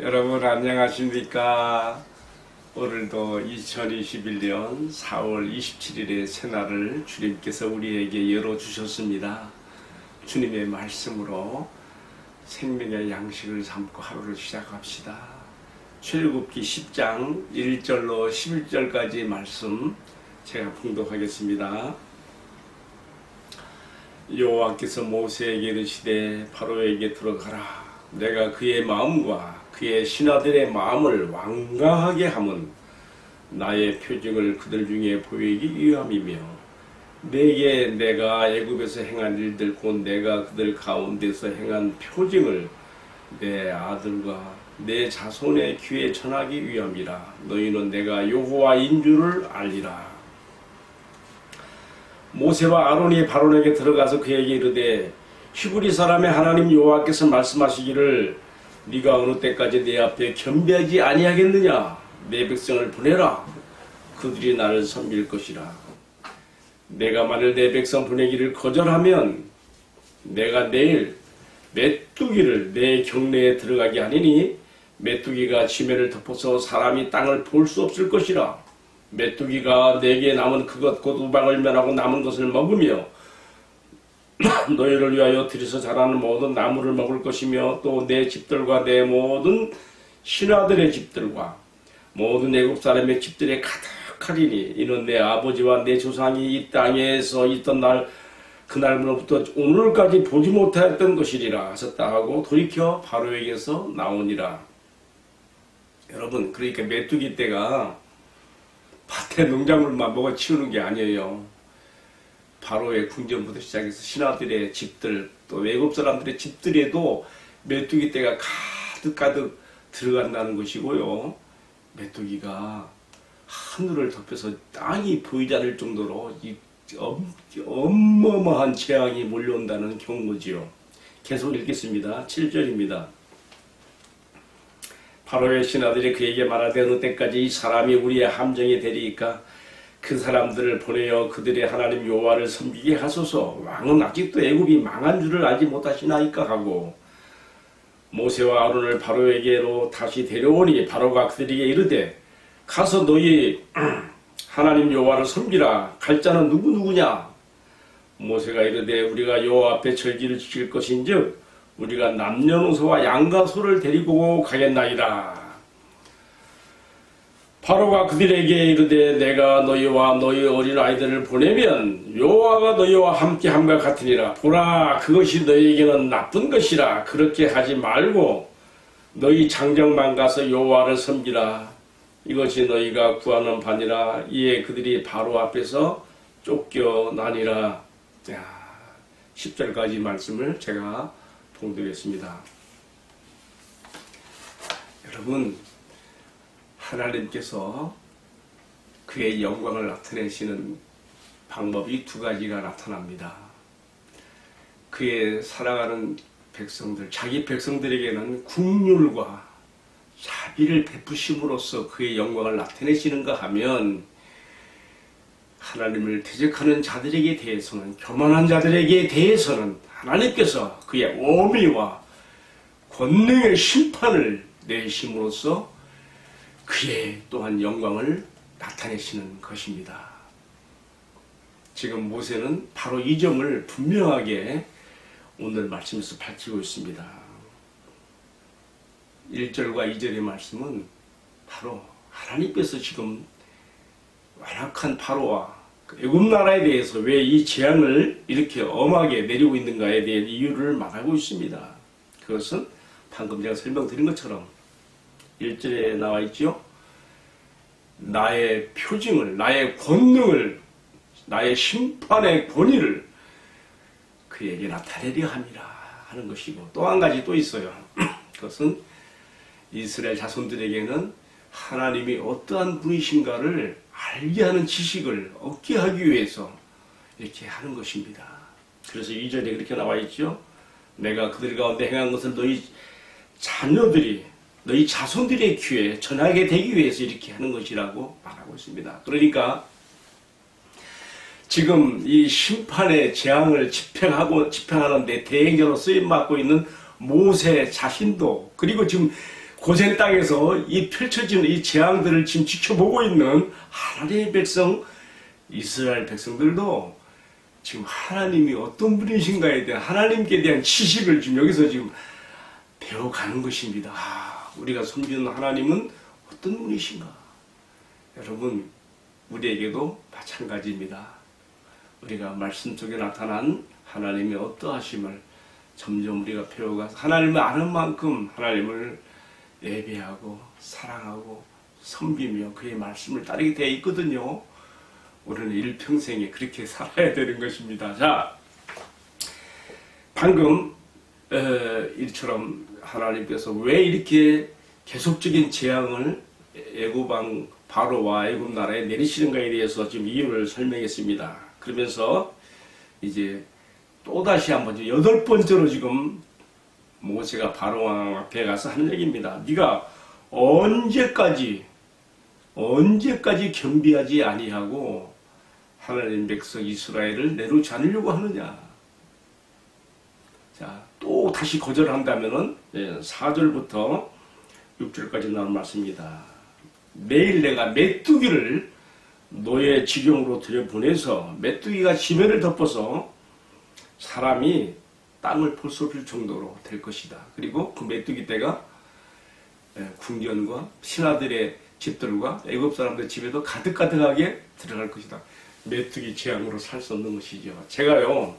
여러분 안녕하십니까? 오늘도 2021년 4월 27일의 새날을 주님께서 우리에게 열어주셨습니다. 주님의 말씀으로 생명의 양식을 삼고 하루를 시작합시다. 출애굽기 10장 1절로 11절까지 말씀 제가 봉독하겠습니다. 여호와께서 모세에게 이르시되 바로에게 들어가라. 내가 그의 마음과 그의 신하들의 마음을 완강하게 함은 나의 표징을 그들 중에 보이기 위함이며 내게 내가 애굽에서 행한 일들 곧 내가 그들 가운데서 행한 표징을 내 아들과 내 자손의 귀에 전하기 위함이라. 너희는 내가 여호와인 줄을 알리라. 모세와 아론이 바론에게 들어가서 그에게 이르되 히브리 사람의 하나님 여호와께서 말씀하시기를 네가 어느 때까지 내 앞에 겸비하지 아니하겠느냐. 내 백성을 보내라. 그들이 나를 섬길 것이라. 내가 만일 내 백성 보내기를 거절하면 내가 내일 메뚜기를 내 경내에 들어가게 하리니 메뚜기가 지면을 덮어서 사람이 땅을 볼 수 없을 것이라. 메뚜기가 내게 남은 그것 곧 우박을 면하고 남은 것을 먹으며 너희를 위하여 들여서 자라는 모든 나무를 먹을 것이며 또 내 집들과 내 모든 신하들의 집들과 모든 애굽 사람의 집들에 가득하리니 이는 내 아버지와 내 조상이 이 땅에서 있던 날 그날부터 오늘까지 보지 못하였던 것이리라 하셨다 하고 돌이켜 바로에게서 나오니라. 여러분, 그러니까 메뚜기 떼가 밭에 농작물만 먹어 치우는 게 아니에요. 바로의 궁전부터 시작해서 신하들의 집들 또 외국 사람들의 집들에도 메뚜기 떼가 가득가득 들어간다는 것이고요. 메뚜기가 하늘을 덮여서 땅이 보이지 않을 정도로 이 어마어마한 재앙이 몰려온다는 경고지요. 계속 읽겠습니다. 7절입니다. 바로의 신하들이 그에게 말하되 어느 때까지 이 사람이 우리의 함정이 되리이까 그 사람들을 보내어 그들의 하나님 여호와를 섬기게 하소서. 왕은 아직도 애굽이 망한 줄을 알지 못하시나이까 하고 모세와 아론을 바로에게로 다시 데려오니 바로가 그들에게 이르되 가서 너희 하나님 여호와를 섬기라. 갈 자는 누구냐. 모세가 이르되 우리가 여호와 앞에 절기를 지킬 것인즉 우리가 남녀노소와 양과 소를 데리고 가겠나이다. 바로가 그들에게 이르되 내가 너희와 너희 어린 아이들을 보내면 여호와가 너희와 함께함과 같으니라. 보라, 그것이 너희에게는 나쁜 것이라. 그렇게 하지 말고 너희 장정만 가서 여호와를 섬기라. 이것이 너희가 구하는 바니라. 이에 그들이 바로 앞에서 쫓겨나니라. 10절까지 말씀을 제가 봉독했습니다. 여러분, 하나님께서 그의 영광을 나타내시는 방법이 두 가지가 나타납니다. 그의 사랑하는 백성들, 자기 백성들에게는 긍휼과 자비를 베푸심으로써 그의 영광을 나타내시는가 하면 하나님을 대적하는 자들에게 대해서는, 교만한 자들에게 대해서는 하나님께서 그의 어미와 권능의 심판을 내심으로써 그의 또한 영광을 나타내시는 것입니다. 지금 모세는 바로 이 점을 분명하게 오늘 말씀에서 밝히고 있습니다. 1절과 2절의 말씀은 바로 하나님께서 지금 완악한 바로와 애굽 나라에 대해서 왜 이 재앙을 이렇게 엄하게 내리고 있는가에 대한 이유를 말하고 있습니다. 그것은 방금 제가 설명드린 것처럼 1절에 나와 있죠. 나의 표징을, 나의 권능을, 나의 심판의 권위를 그에게 나타내려 함이라 하는 것이고, 또 한 가지 또 있어요. 그것은 이스라엘 자손들에게는 하나님이 어떠한 분이신가를 알게 하는 지식을 얻게 하기 위해서 이렇게 하는 것입니다. 그래서 2절에 그렇게 나와 있죠. 내가 그들 가운데 행한 것을 너희 자녀들이, 너희 자손들의 귀에 전하게 되기 위해서 이렇게 하는 것이라고 말하고 있습니다. 그러니까 지금 이 심판의 재앙을 집행하는 데 대행자로 쓰임받고 있는 모세 자신도, 그리고 지금 고센 땅에서 이 펼쳐지는 이 재앙들을 지금 지켜보고 있는 하나님의 백성, 이스라엘 백성들도 지금 하나님이 어떤 분이신가에 대한 하나님께 대한 지식을 지금 여기서 지금 배워가는 것입니다. 우리가 섬기는 하나님은 어떤 분이신가? 여러분, 우리에게도 마찬가지입니다. 우리가 말씀 속에 나타난 하나님의 어떠하심을 점점 우리가 배워가서 하나님을 아는 만큼 하나님을 예배하고 사랑하고 섬기며 그의 말씀을 따르게 되어 있거든요. 우리는 일평생에 그렇게 살아야 되는 것입니다. 자, 방금 이처럼 하나님께서 왜 이렇게 계속적인 재앙을 애굽 왕 바로와 애굽 나라에 내리시는가에 대해서 지금 이유를 설명했습니다. 그러면서 이제 또다시 한번 8번째로 지금 모세가 바로 왕 앞에 가서 하는 얘기입니다. 네가 언제까지 겸비하지 아니하고 하나님 백성 이스라엘을 내놓지 않으려고 하느냐. 자, 또 다시 거절한다면은 4절부터 6절까지 나온 말씀입니다. 내일 내가 메뚜기를 너의 지경으로 들여보내서 메뚜기가 지면을 덮어서 사람이 땅을 볼 수 없을 정도로 될 것이다. 그리고 그 메뚜기 떼가 궁전과 신하들의 집들과 애굽 사람들 집에도 가득가득하게 들어갈 것이다. 메뚜기 재앙으로 살 수 없는 것이죠. 제가요,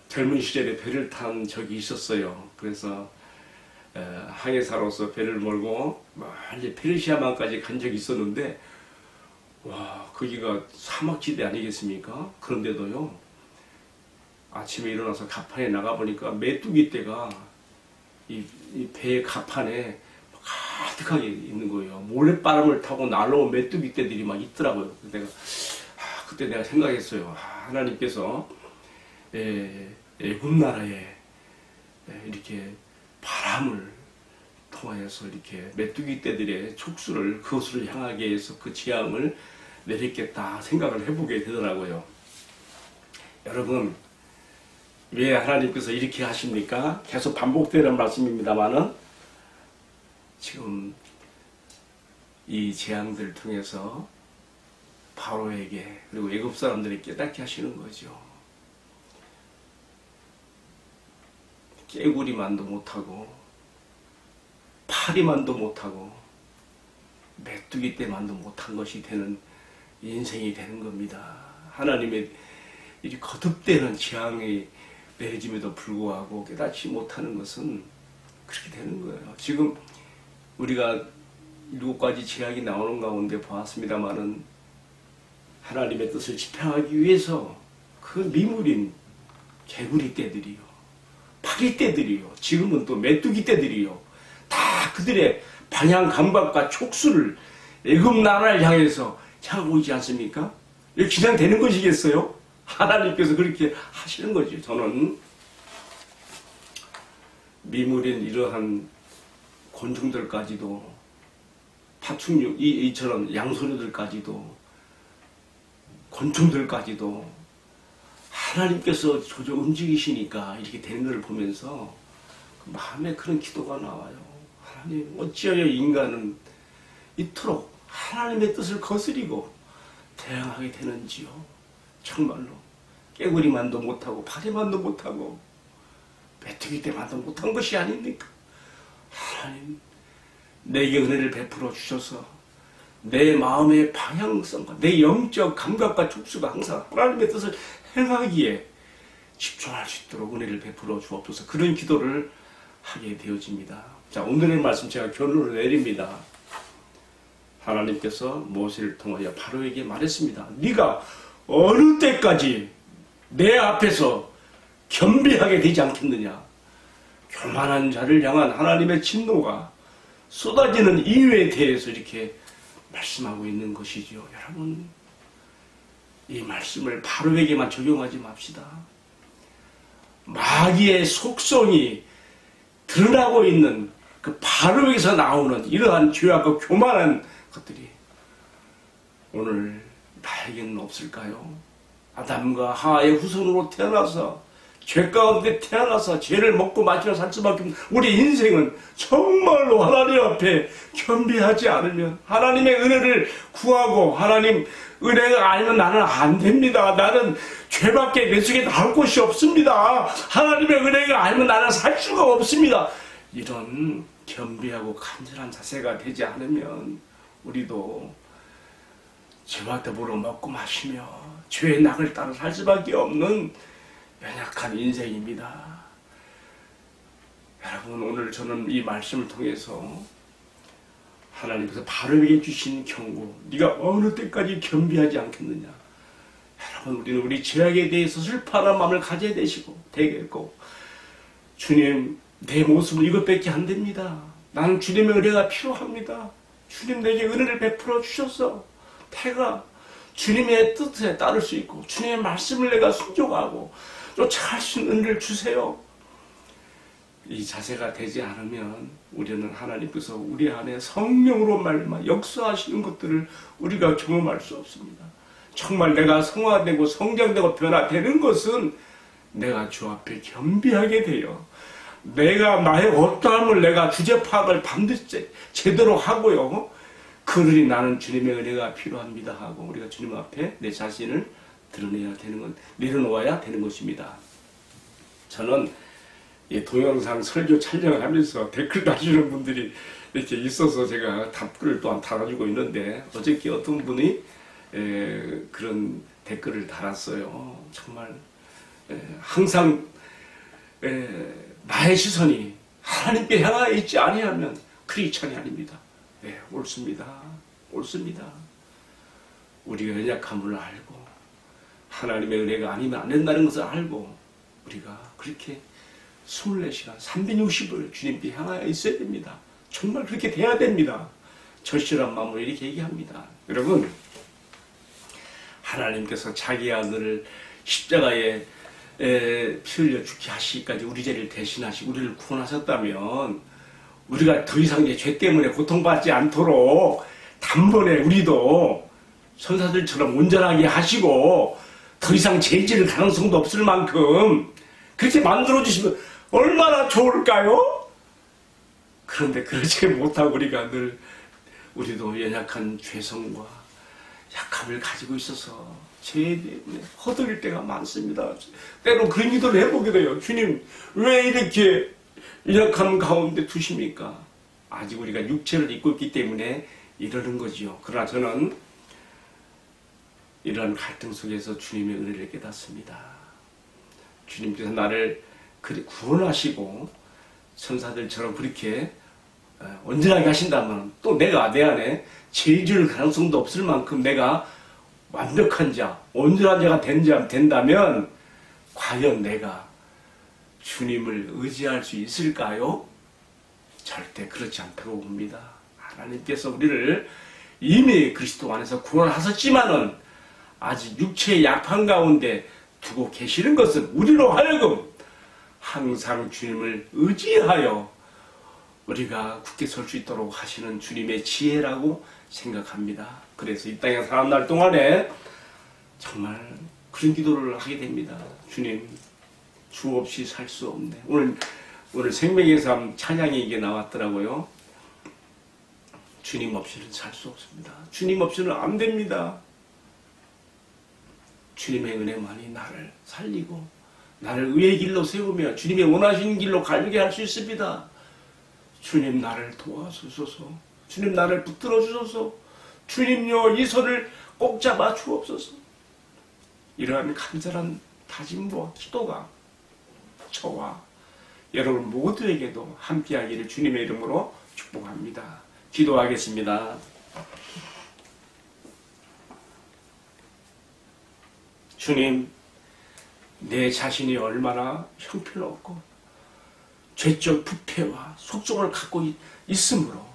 젊은 시절에 배를 탄 적이 있었어요. 그래서 항해사로서 배를 몰고 멀리 페르시아만까지 간 적이 있었는데, 와, 거기가 사막지대 아니겠습니까? 그런데도요, 아침에 일어나서 갑판에 나가보니까 메뚜기 떼가 이 배의 갑판에 가득하게 있는 거예요. 몰래바람을 타고 날아온 메뚜기 떼들이 막 있더라고요. 그때 내가 생각했어요. 하나님께서 애굽 나라에 이렇게 바람을 통하여서 이렇게 메뚜기 떼들의 촉수를 그것을 향하게 해서 그 재앙을 내렸겠다 생각을 해보게 되더라고요. 여러분, 왜 하나님께서 이렇게 하십니까? 계속 반복되는 말씀입니다만은 지금 이 재앙들을 통해서 바로에게 그리고 애굽 사람들이 깨닫게 하시는 거죠. 깨구리만도 못하고 파리만도 못하고 메뚜기 떼만도 못한 것이 되는 인생이 되는 겁니다. 하나님의 이 거듭되는 재앙이 내려짐에도 불구하고 깨닫지 못하는 것은 그렇게 되는 거예요. 지금 우리가 7가지 재앙이 나오는 가운데 보았습니다마는 하나님의 뜻을 집행하기 위해서 그 미물인 개구리 떼들이요, 파리 떼들이요, 지금은 또 메뚜기 떼들이요, 다 그들의 방향 감각과 촉수를 애굽 나라를 향해서 향하고 있지 않습니까? 이게 그냥 되는 것이겠어요? 하나님께서 그렇게 하시는 거죠. 저는 미물인 이러한 곤충들까지도 파충류 이처럼 양소류들까지도 곤충들까지도 하나님께서 조절 움직이시니까 이렇게 되는 것을 보면서 마음에 그런 기도가 나와요. 하나님, 어찌하여 인간은 이토록 하나님의 뜻을 거스리고 대항하게 되는지요. 정말로 깨구리만도 못하고 파리만도 못하고 메뚜기 떼만도 못한 것이 아닙니까? 하나님, 내게 은혜를 베풀어 주셔서 내 마음의 방향성과 내 영적 감각과 촉수가 항상 하나님의 뜻을 행하기에 집중할 수 있도록 은혜를 베풀어 주옵소서. 그런 기도를 하게 되어집니다. 자, 오늘의 말씀 제가 결론을 내립니다. 하나님께서 모세를 통하여 바로에게 말했습니다. 네가 어느 때까지 내 앞에서 겸비하게 되지 않겠느냐. 교만한 자를 향한 하나님의 진노가 쏟아지는 이유에 대해서 이렇게 말씀하고 있는 것이죠. 여러분, 이 말씀을 바로에게만 적용하지 맙시다. 마귀의 속성이 드러나고 있는 그 바로에게서 나오는 이러한 죄악과 교만한 것들이 오늘 나에게는 없을까요? 아담과 하와의 후손으로 태어나서 죄 가운데 태어나서 죄를 먹고 마시며 살 수밖에 없는 우리 인생은 정말로 하나님 앞에 겸비하지 않으면, 하나님의 은혜를 구하고 하나님 은혜가 아니면 나는 안 됩니다. 나는 죄밖에 내 속에 나올 곳이 없습니다. 하나님의 은혜가 아니면 나는 살 수가 없습니다. 이런 겸비하고 간절한 자세가 되지 않으면 우리도 죄와 더불어 먹고 마시며 죄의 낙을 따라 살 수밖에 없는 연약한 인생입니다. 여러분, 오늘 저는 이 말씀을 통해서 하나님께서 바로에게 주신 경고, 네가 어느 때까지 겸비하지 않겠느냐. 여러분, 우리는 우리 죄악에 대해서 슬퍼하는 마음을 가져야 되겠고, 주님, 내 모습은 이것밖에 안 됩니다. 나는 주님의 은혜가 필요합니다. 주님 내게 은혜를 베풀어 주셔서 내가 주님의 뜻에 따를 수 있고 주님의 말씀을 내가 순종하고 쫓아갈 수 있는 은혜를 주세요. 이 자세가 되지 않으면 우리는 하나님께서 우리 안에 성령으로 말미암아 역사하시는 것들을 우리가 경험할 수 없습니다. 정말 내가 성화되고 성장되고 변화되는 것은 내가 주 앞에 겸비하게 돼요. 내가 나의 어떠함을 내가 주제 파악을 반드시 제대로 하고요. 그러니 나는 주님의 은혜가 필요합니다 하고 우리가 주님 앞에 내 자신을 드러내야 되는 건, 내려놓아야 되는 것입니다. 저는 이 동영상 설교 촬영을 하면서 댓글 다시는 분들이 이렇게 있어서 제가 답글을 또한 달아주고 있는데, 어저께 어떤 분이 그런 댓글을 달았어요. 정말 항상 나의 시선이 하나님께 향하여 있지 아니하면 크리스찬이 아닙니다. 네, 옳습니다. 옳습니다. 우리가 연약함을 알고 하나님의 은혜가 아니면 안 된다는 것을 알고 우리가 그렇게 24시간 360을 주님께 향하여 있어야 됩니다. 정말 그렇게 돼야 됩니다. 절실한 마음으로 이렇게 얘기합니다. 여러분, 하나님께서 자기 아들을 십자가에 피 흘려 죽게 하시기까지 우리 죄를 대신하시고 우리를 구원하셨다면 우리가 더 이상 이제 죄 때문에 고통받지 않도록 단번에 우리도 천사들처럼 온전하게 하시고 더 이상 죄 지을 가능성도 없을 만큼 그렇게 만들어주시면 얼마나 좋을까요? 그런데 그렇지 못하고 우리가 늘 우리도 연약한 죄성과 약함을 가지고 있어서 죄에 대해 허덕일 때가 많습니다. 때로 그런 기도를 해보게 돼요. 주님, 왜 이렇게 연약함 가운데 두십니까? 아직 우리가 육체를 입고 있기 때문에 이러는 거지요. 그러나 저는 이런 갈등 속에서 주님의 은혜를 깨닫습니다. 주님께서 나를 구원하시고 천사들처럼 그렇게 온전하게 하신다면 또 내가 내 안에 죄 지을 가능성도 없을 만큼 내가 완벽한 자, 온전한 자가 된다면 과연 내가 주님을 의지할 수 있을까요? 절대 그렇지 않다고 봅니다. 하나님께서 우리를 이미 그리스도 안에서 구원하셨지만은 아직 육체의 약한 가운데 두고 계시는 것은 우리로 하여금 항상 주님을 의지하여 우리가 굳게 설 수 있도록 하시는 주님의 지혜라고 생각합니다. 그래서 이 땅에 사는 날 동안에 정말 그런 기도를 하게 됩니다. 주님, 주 없이 살 수 없네. 오늘 생명의 삶 찬양이 이게 나왔더라고요. 주님 없이는 살 수 없습니다. 주님 없이는 안 됩니다. 주님의 은혜만이 나를 살리고 나를 의의 길로 세우며 주님의 원하시는 길로 가게 할 수 있습니다. 주님 나를 도와주소서. 주님 나를 붙들어 주소서. 주님요, 이 손을 꼭 잡아 주옵소서. 이러한 간절한 다짐과 기도가 저와 여러분 모두에게도 함께하기를 주님의 이름으로 축복합니다. 기도하겠습니다. 주님, 내 자신이 얼마나 형편없고 죄적 부패와 속성을 갖고 있으므로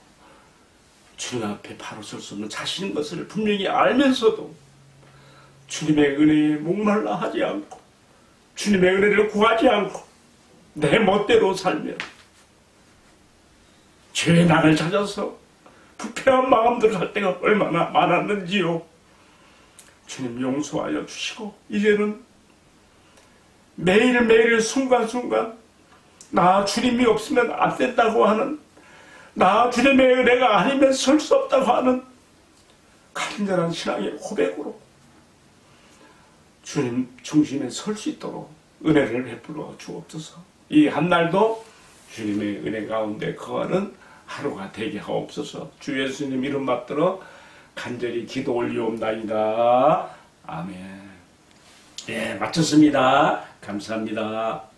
주님 앞에 바로 설 수 없는 자신인 것을 분명히 알면서도 주님의 은혜에 목말라 하지 않고 주님의 은혜를 구하지 않고 내 멋대로 살며 죄의 나를 찾아서 부패한 마음대로 살 때가 얼마나 많았는지요. 주님 용서하여 주시고 이제는 매일매일 순간순간 나 주님이 없으면 안 된다고 하는, 나 주님의 은혜가 아니면 설 수 없다고 하는 간절한 신앙의 고백으로 주님 중심에 설 수 있도록 은혜를 베풀어 주옵소서. 이 한날도 주님의 은혜 가운데 거하는 하루가 되게 하옵소서. 주 예수님 이름 받들어 간절히 기도 올리옵나이다. 아멘. 예, 마쳤습니다. 감사합니다.